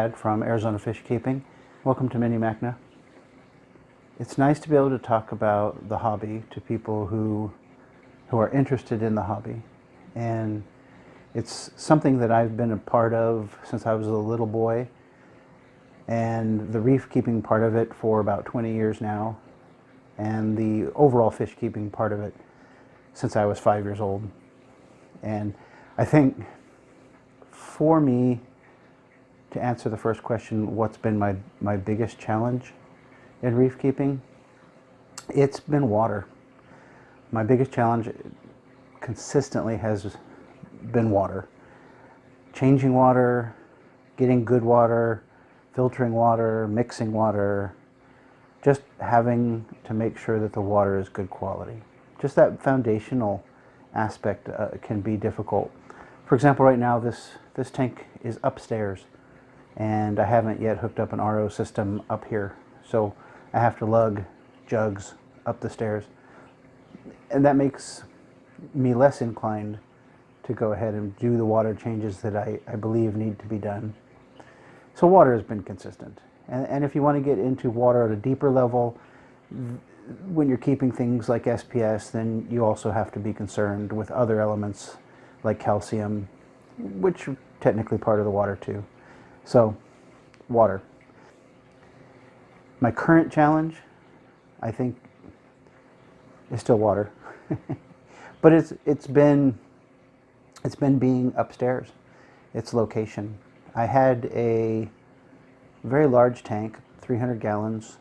Chad from Arizona Fish Keeping. Welcome to miniMACNA. It's nice to be able to talk about the hobby to people who are interested in the hobby. And it's something that I've been a part of since I was a little boy, and the reef keeping part of it for about 20 years now, and the overall fish keeping part of it since I was 5 years old. And I think for me, to answer the first question, what's been my biggest challenge in reef keeping? It's been water. My biggest challenge consistently has been water. Changing water, getting good water, filtering water, mixing water, just having to make sure that the water is good quality. Just that foundational aspect can be difficult. For example, right now this tank is upstairs, and I haven't yet hooked up an RO system up here, so I have to lug jugs up the stairs, and that makes me less inclined to go ahead and do the water changes that I believe need to be done. So water has been consistent, and if you want to get into water at a deeper level, when you're keeping things like SPS, then you also have to be concerned with other elements like calcium, which are technically part of the water too. So, water. My current challenge, I think, is still water. But it's been being upstairs. Its location. I had a very large tank, 300 gallons,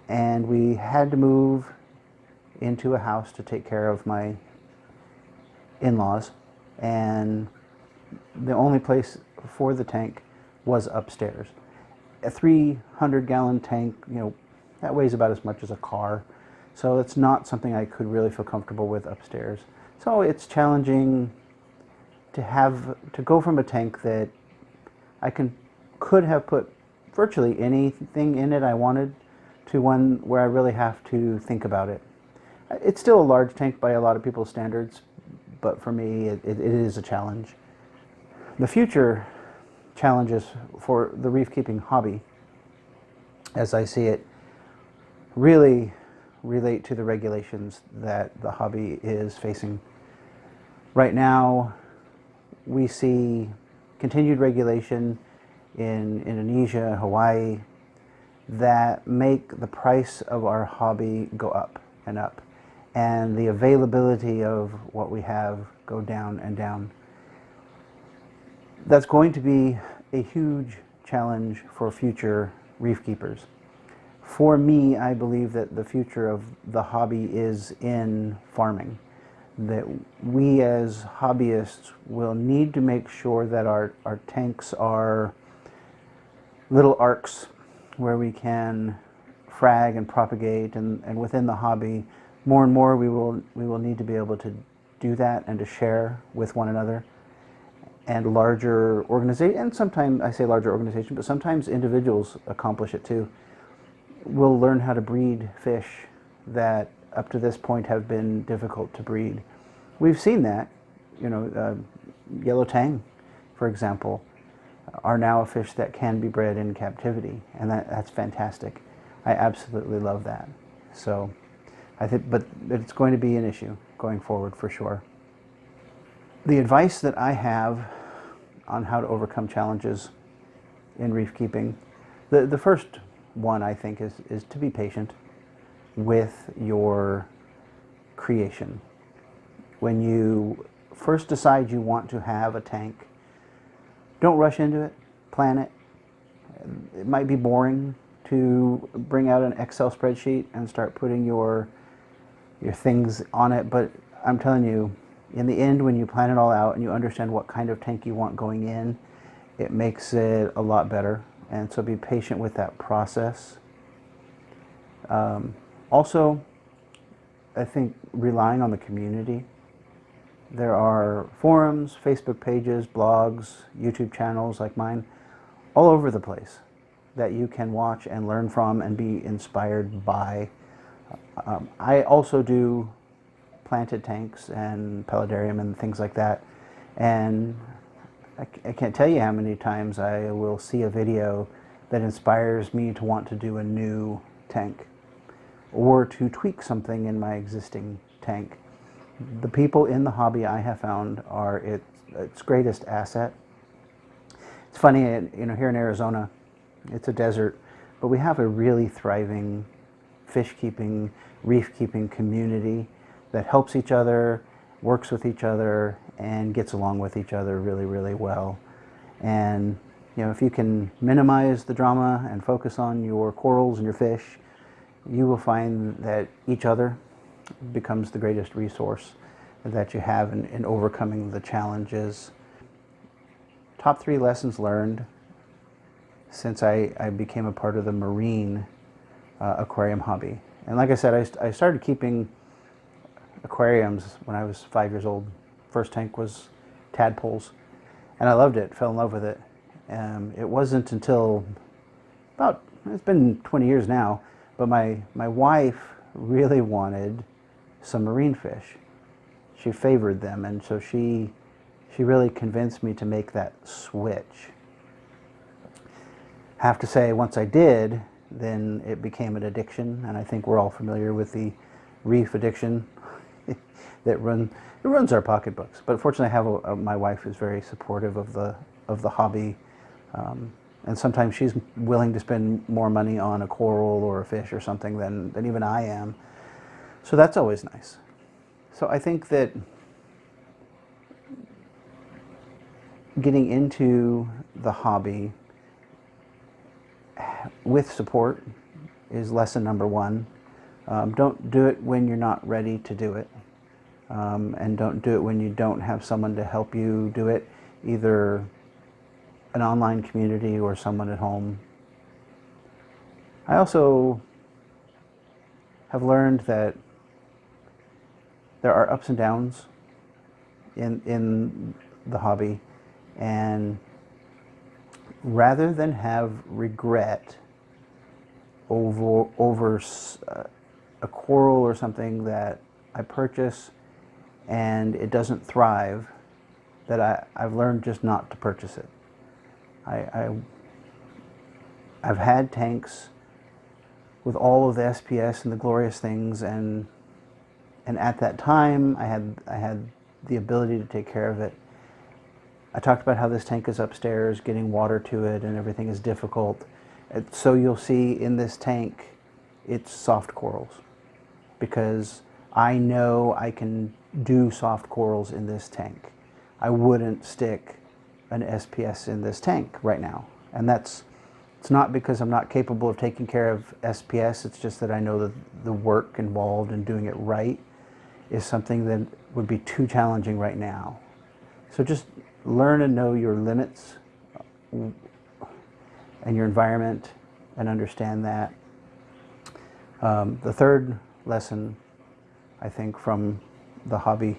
and we had to move into a house to take care of my in-laws, and the only place for the tank was upstairs. A 300-gallon tank, that weighs about as much as a car, so it's not something I could really feel comfortable with upstairs. So it's challenging to go from a tank that I could have put virtually anything in it I wanted, to one where I really have to think about it. It's still a large tank by a lot of people's standards, but for me it is a challenge. The future challenges for the reef keeping hobby, as I see it, really relate to the regulations that the hobby is facing. Right now, we see continued regulation in Indonesia, Hawaii, that make the price of our hobby go up and up, and the availability of what we have go down and down. That's going to be a huge challenge for future reef keepers. For me, I believe that the future of the hobby is in farming. That we as hobbyists will need to make sure that our tanks are little arcs where we can frag and propagate, and within the hobby, more and more we will need to be able to do that and to share with one another. And larger organizations, and sometimes I say larger organizations, but sometimes individuals accomplish it too, will learn how to breed fish that up to this point have been difficult to breed. We've seen that, yellow tang, for example, are now a fish that can be bred in captivity, and that's fantastic. I absolutely love that. So I think, but it's going to be an issue going forward for sure. The advice that I have on how to overcome challenges in reef keeping, the first one I think is to be patient with your creation. When you first decide you want to have a tank, don't rush into it, plan it. It might be boring to bring out an Excel spreadsheet and start putting your things on it, but I'm telling you, in the end, when you plan it all out and you understand what kind of tank you want going in, it makes it a lot better. And so be patient with that process. Also, I think relying on the community. There are forums, Facebook pages, blogs, YouTube channels like mine, all over the place that you can watch and learn from and be inspired by. I also do planted tanks and paludarium and things like that, and I can't tell you how many times I will see a video that inspires me to want to do a new tank or to tweak something in my existing tank. The people in the hobby, I have found, are its greatest asset. It's funny, here in Arizona, it's a desert, but we have a really thriving fish keeping, reef keeping community that helps each other, works with each other, and gets along with each other really, really well. And if you can minimize the drama and focus on your corals and your fish, you will find that each other becomes the greatest resource that you have in overcoming the challenges. Top 3 lessons learned since I became a part of the marine aquarium hobby. And like I said, I started keeping aquariums when I was 5 years old. First tank was tadpoles, and I loved it, fell in love with it. It wasn't until it's been 20 years now, but my wife really wanted some marine fish. She favored them, and so she really convinced me to make that switch. Have to say, once I did, then it became an addiction, and I think we're all familiar with the reef addiction that runs our pocketbooks. But fortunately, I have my wife is very supportive of the hobby, and sometimes she's willing to spend more money on a coral or a fish or something than even I am. So that's always nice. So I think that getting into the hobby with support is lesson number 1. Don't do it when you're not ready to do it. And don't do it when you don't have someone to help you do it, either an online community or someone at home. I also have learned that there are ups and downs in the hobby, and rather than have regret over a coral or something that I purchase and it doesn't thrive, that I've learned just not to purchase it. I've had tanks with all of the SPS and the glorious things, and at that time I had the ability to take care of it. I talked about how this tank is upstairs, getting water to it and everything is difficult. So you'll see in this tank, it's soft corals, because I know I can do soft corals in this tank. I wouldn't stick an SPS in this tank right now. And it's not because I'm not capable of taking care of SPS, it's just that I know that the work involved in doing it right is something that would be too challenging right now. So just learn and know your limits and your environment and understand that. The third lesson, I think, from the hobby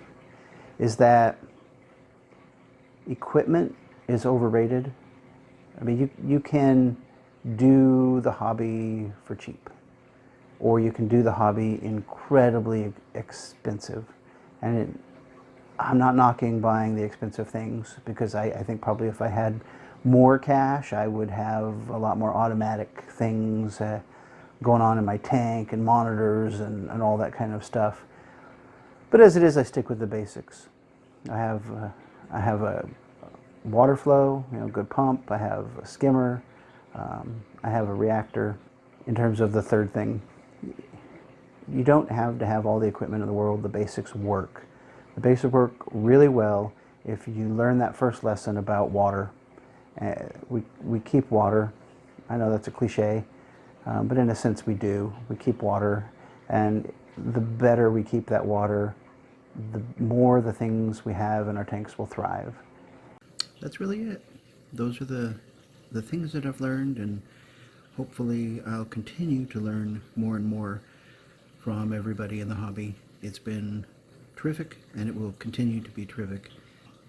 is that equipment is overrated. I mean, you can do the hobby for cheap, or you can do the hobby incredibly expensive. And I'm not knocking buying the expensive things, because I think probably if I had more cash, I would have a lot more automatic things going on in my tank, and monitors and all that kind of stuff. But as it is, I stick with the basics. I have a water flow, good pump. I have a skimmer. I have a reactor. In terms of the third thing, you don't have to have all the equipment in the world. The basics work. The basics work really well if you learn that first lesson about water. We keep water. I know that's a cliche, but in a sense we do. We keep water, and the better we keep that water, the more the things we have in our tanks will thrive. That's really it. Those are the things that I've learned, and hopefully I'll continue to learn more and more from everybody in the hobby. It's been terrific, and it will continue to be terrific.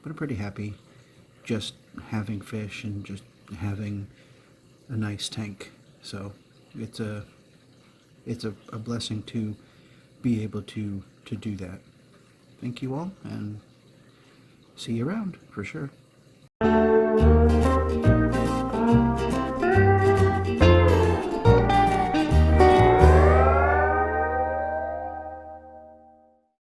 But I'm pretty happy just having fish and just having a nice tank. So it's a blessing to be able to do that. Thank you all, and see you around for sure.